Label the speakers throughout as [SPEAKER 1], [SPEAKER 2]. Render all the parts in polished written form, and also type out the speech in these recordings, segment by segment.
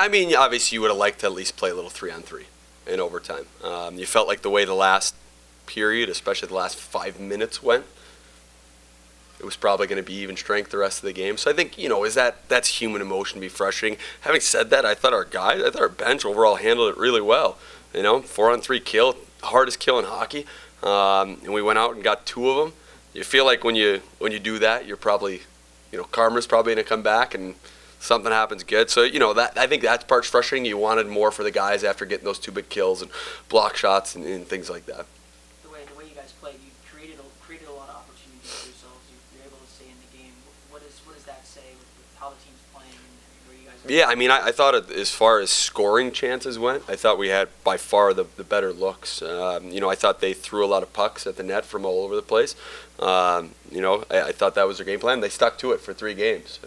[SPEAKER 1] I mean, obviously you would have liked to at least play a little 3-on-3 in overtime. You felt like the way the last period, especially the last 5 minutes went, it was probably going to be even strength the rest of the game. So I think, that's human emotion to be frustrating. Having said that, I thought our bench overall handled it really well. 4-on-3 kill, hardest kill in hockey. And we went out and got 2 of them. You feel like when you do that, you're probably, karma's probably going to come back and something happens good. So, that I think that's part's frustrating. You wanted more for the guys after getting those 2 big kills and block shots and things like that.
[SPEAKER 2] The way you guys played, you created a lot of opportunities for yourselves. You're able to stay in the game. What does that say with how the team's playing and where you guys are?
[SPEAKER 1] Yeah, I mean, I thought as far as scoring chances went, I thought we had by far the better looks. I thought they threw a lot of pucks at the net from all over the place. I thought that was their game plan. They stuck to it for 3 games.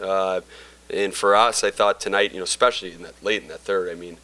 [SPEAKER 1] And for us, I thought tonight, especially late in that third, I mean,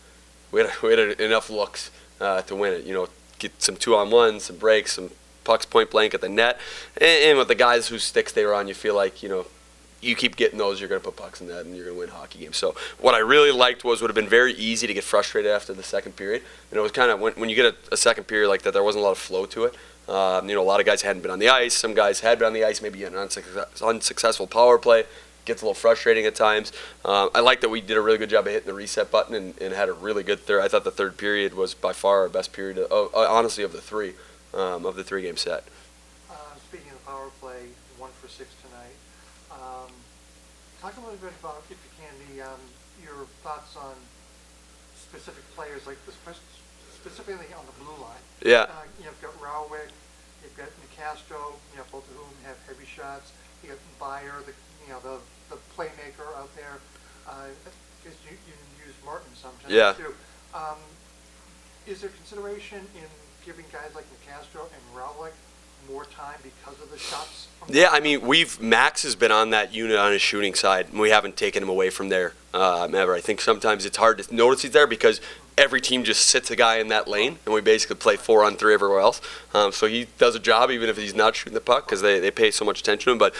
[SPEAKER 1] we had enough looks to win it. Get some 2-on-1s, some breaks, some pucks point blank at the net. And with the guys whose sticks they were on, you feel like, you keep getting those, you're going to put pucks in that, and you're going to win hockey games. So what I really liked would have been very easy to get frustrated after the second period. And it was kind of, when you get a second period like that, there wasn't a lot of flow to it. A lot of guys hadn't been on the ice. Some guys had been on the ice, maybe an unsuccessful power play. Gets a little frustrating at times. I like that we did a really good job of hitting the reset button and had a really good third. I thought the third period was by far our best period, honestly, of the 3 game set.
[SPEAKER 3] Speaking of the power play, 1 for 6 tonight. Talk a little bit about, if you can, your thoughts on specific players, like specifically on the blue line.
[SPEAKER 1] Yeah.
[SPEAKER 3] You've got Rauwick, you've got Nicastro, both of whom have heavy shots. You got Bayer, the playmaker out there. Because you use Martin sometimes too. Is there consideration in giving guys like Nicastro and Rauwick more time because of the shots?
[SPEAKER 1] Yeah, I mean, Max has been on that unit on his shooting side, and we haven't taken him away from there ever. I think sometimes it's hard to notice he's there because every team just sits a guy in that lane, and we basically play 4-on-3 everywhere else. So he does a job even if he's not shooting the puck because they pay so much attention to him. But,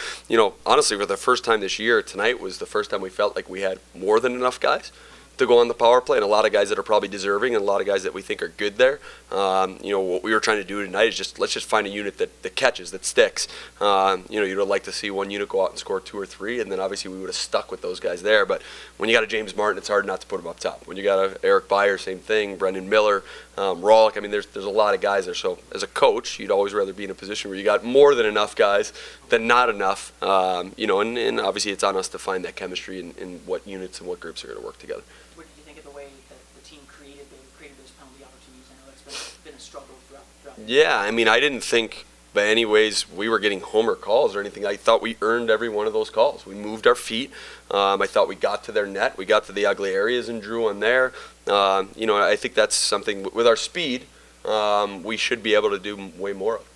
[SPEAKER 1] honestly, for the first time this year, tonight was the first time we felt like we had more than enough guys to go on the power play, and a lot of guys that are probably deserving and a lot of guys that we think are good there. What we were trying to do tonight is let's just find a unit that catches, that sticks. You'd like to see one unit go out and score 2 or 3, and then obviously we would have stuck with those guys there. But when you got a James Martin, it's hard not to put him up top. When you got a Eric Bayer, same thing, Brendan Miller, Rawlik, I mean, there's a lot of guys there. So as a coach, you'd always rather be in a position where you got more than enough guys than not enough. And obviously it's on us to find that chemistry in what units and what groups are going to work together.
[SPEAKER 2] What did you think of the way that the team created those penalty opportunities? I know that's been a struggle throughout.
[SPEAKER 1] Yeah, I mean, I didn't think by any ways we were getting homer calls or anything. I thought we earned every one of those calls. We moved our feet. I thought we got to their net. We got to the ugly areas and drew on there. I think that's something with our speed we should be able to do way more of.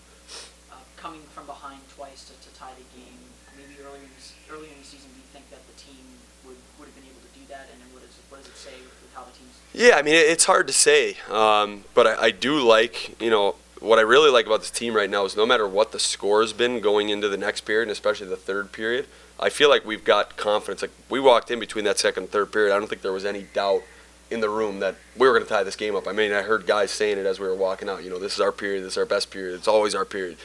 [SPEAKER 2] Coming from behind twice to tie the game, maybe earlier in the season, do you think that the team would have been able to do that? And then what does it say with how the team's?
[SPEAKER 1] Yeah, I mean, it's hard to say, but I do like, what I really like about this team right now is no matter what the score has been going into the next period, and especially the third period, I feel like we've got confidence. Like we walked in between that second and third period, I don't think there was any doubt in the room that we were going to tie this game up. I mean, I heard guys saying it as we were walking out. This is our period. This is our best period. It's always our period.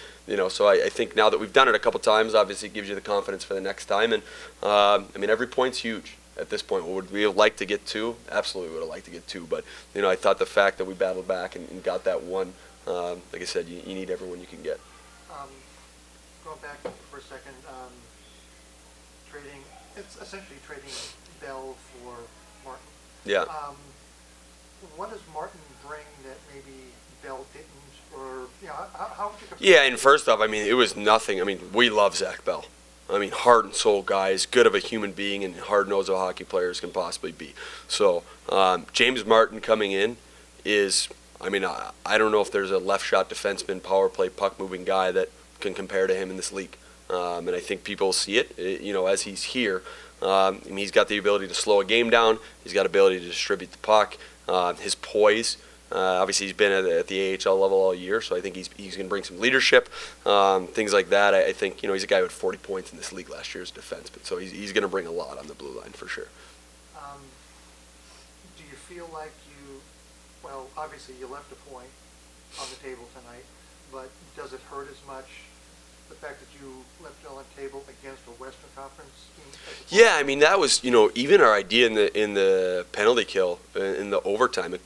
[SPEAKER 1] So I think now that we've done it a couple times, obviously it gives you the confidence for the next time. And I mean, every point's huge at this point. Would we have liked to get 2? Absolutely would have liked to get 2. But I thought the fact that we battled back and got that one. Like I said, you need everyone you can get.
[SPEAKER 3] Going back for a second, it's essentially trading Bell for Martin.
[SPEAKER 1] Yeah.
[SPEAKER 3] What does Martin bring that maybe Bell didn't? Or, how would you compare?
[SPEAKER 1] Yeah, and first off, I mean, it was nothing. I mean, we love Zach Bell. I mean, heart and soul guy, as good of a human being and hard-nosed a hockey players can possibly be. So, James Martin coming in is... I mean, I don't know if there's a left shot defenseman, power play, puck moving guy that can compare to him in this league. And I think people see it, as he's here. He's got the ability to slow a game down. He's got ability to distribute the puck. His poise. Obviously, he's been at the AHL level all year, so I think he's going to bring some leadership, things like that. I think he's a guy with 40 points in this league last year as a defenseman, so he's going to bring a lot on the blue line for sure.
[SPEAKER 3] you feel like well, obviously you left a point on the table tonight, but does it hurt as much, the fact that you left it on the table against a Western Conference team?
[SPEAKER 1] Yeah, I mean that was even our idea in the penalty kill in the overtime. It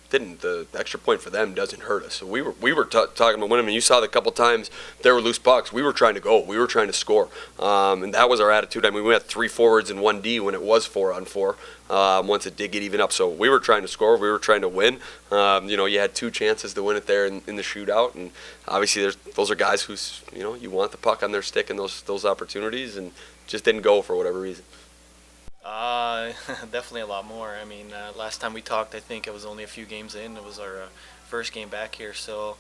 [SPEAKER 1] didn't. The extra point for them doesn't hurt us. So we were talking about winning. And you saw the couple times there were loose pucks. We were trying to go. We were trying to score, and that was our attitude. I mean, we had 3 forwards and 1 D when it was 4-on-4. Once it did get even up, so we were trying to score. We were trying to win. You had 2 chances to win it there in the shootout, and obviously those are guys who's you want the puck on their stick in those opportunities, and just didn't go for whatever reason.
[SPEAKER 4] Definitely a lot more. I mean, last time we talked, I think it was only a few games in. It was our first game back here, so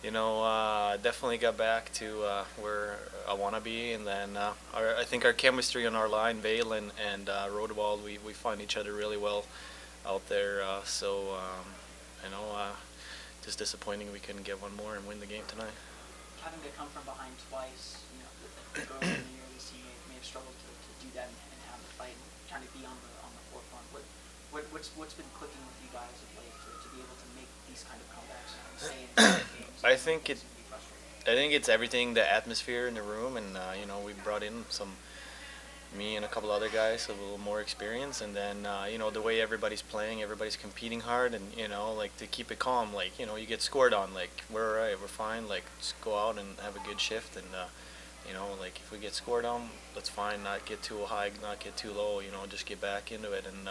[SPEAKER 4] definitely got back to where I want to be. And then I think our chemistry on our line, Vale and Rodewald, we find each other really well out there. Just disappointing we couldn't get one more and win the game tonight.
[SPEAKER 2] Having to come from behind twice, early in the year, this team may have struggled to do that and have the fight, and trying to be on the forefront. What's been clicking with you guys of late to be able to make these kind of comebacks and stay in games?
[SPEAKER 4] I think it's everything, the atmosphere in the room, and we brought in me and a couple other guys with a little more experience, and then the way everybody's playing, everybody's competing hard, and to keep it calm, you get scored on, we're all right, we're fine, just go out and have a good shift, and if we get scored on, that's fine, not get too high, not get too low, just get back into it. And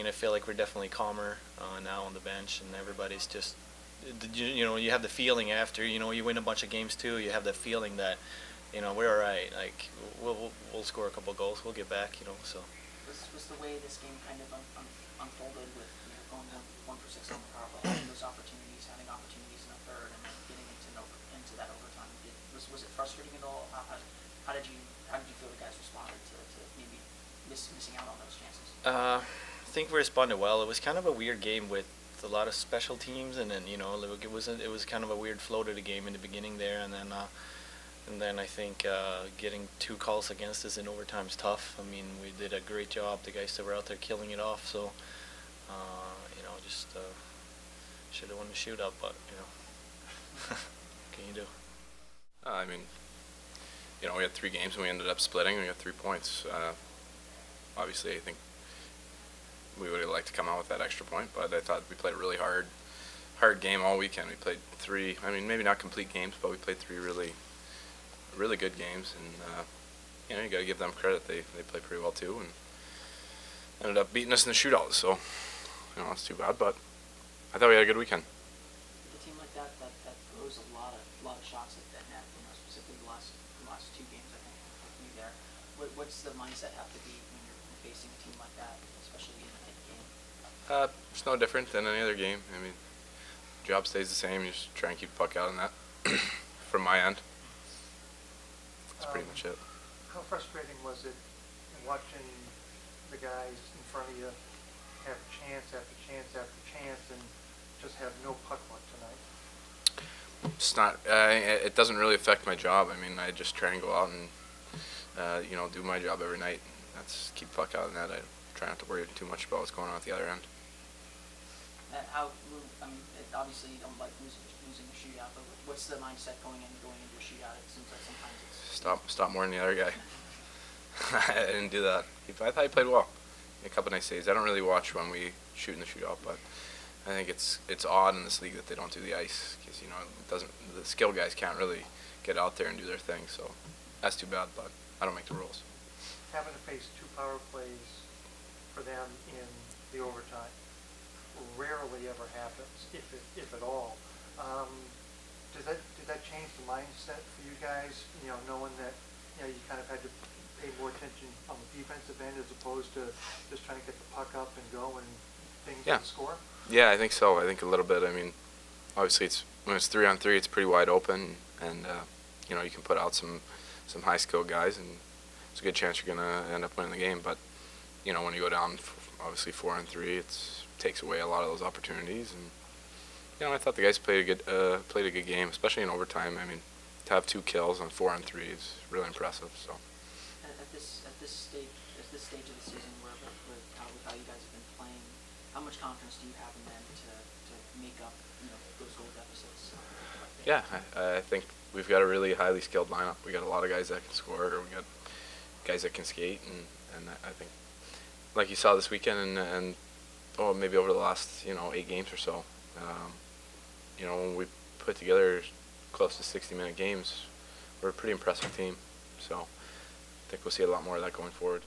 [SPEAKER 4] I feel like we're definitely calmer now on the bench, and everybody's just you have the feeling after you win a bunch of games too, you have the feeling that we're all right, we'll score a couple goals, we'll get back, so.
[SPEAKER 2] Was the way this game kind of unfolded with going 1 for 6 on the power play, having those opportunities, having opportunities in the third, and then getting into that overtime? Was it frustrating at all? How did you feel the guys responded to maybe missing out on those chances?
[SPEAKER 4] I think we responded well. It was kind of a weird game with a lot of special teams, and then it was kind of a weird flow to the game in the beginning there, and then I think getting 2 calls against us in overtime is tough. I mean, we did a great job. The guys that were out there killing it off. So, just should have won the shootout, but what can you do?
[SPEAKER 5] We had 3 games and we ended up splitting. We got 3 points. Obviously, I think we would have liked to come out with that extra point, but I thought we played a really hard game all weekend. We played 3. Maybe not complete games, but we played 3 really good games, and you got to give them credit. They played pretty well too, and ended up beating us in the shootout. So, it's too bad, but I thought we had a good weekend.
[SPEAKER 2] A team like that throws a lot of shots at that net. Specifically the last 2 games, I think, with you there. What's the mindset have to be when you're facing a team like that, especially in a game?
[SPEAKER 5] It's no different than any other game. Job stays the same. You just try and keep the puck out in that. From my end, that's pretty much it.
[SPEAKER 3] How frustrating was it watching the guys in front of you have chance after chance after chance and just have no puck luck tonight?
[SPEAKER 5] It's not. It doesn't really affect my job. I just try and go out and do my job every night. That's keep the puck out in that. I try not to worry too much about what's going on at the other end.
[SPEAKER 2] Obviously you don't like losing a shootout, but what's the mindset going into a shootout? It seems like sometimes it's
[SPEAKER 5] Stop more than the other guy. I didn't do that. I thought he played well. A couple nice saves. I don't really watch when we shoot in the shootout, but I think it's odd in this league that they don't do the ice because the skill guys can't really get out there and do their thing. So that's too bad, but I don't make the rules.
[SPEAKER 3] Having to face 2 power plays for them in the overtime rarely ever happens, if at all. Did that change the mindset for you guys? Knowing that you kind of had to pay more attention on the defensive end as opposed to just trying to get the puck up and go and things to score? Yeah,
[SPEAKER 5] I think so. I think a little bit. Obviously, when it's 3-on-3, it's pretty wide open, and you can put out some high skill guys, and it's a good chance you're gonna end up winning the game. But when you go down, obviously 4-on-3, it takes away a lot of those opportunities. And I thought the guys played a good game, especially in overtime. To have 2 kills on 4-on-3 is really impressive. So. At
[SPEAKER 2] this stage of the season, with how you guys have been playing, how much confidence do you have in them to make up, those goal deficits?
[SPEAKER 5] Yeah, I think we've got a really highly skilled lineup. We got a lot of guys that can score. We got guys that can skate, and I think, like you saw this weekend, and maybe over the last 8 games or so, when we put together close to 60-minute games, we're a pretty impressive team. So I think we'll see a lot more of that going forward.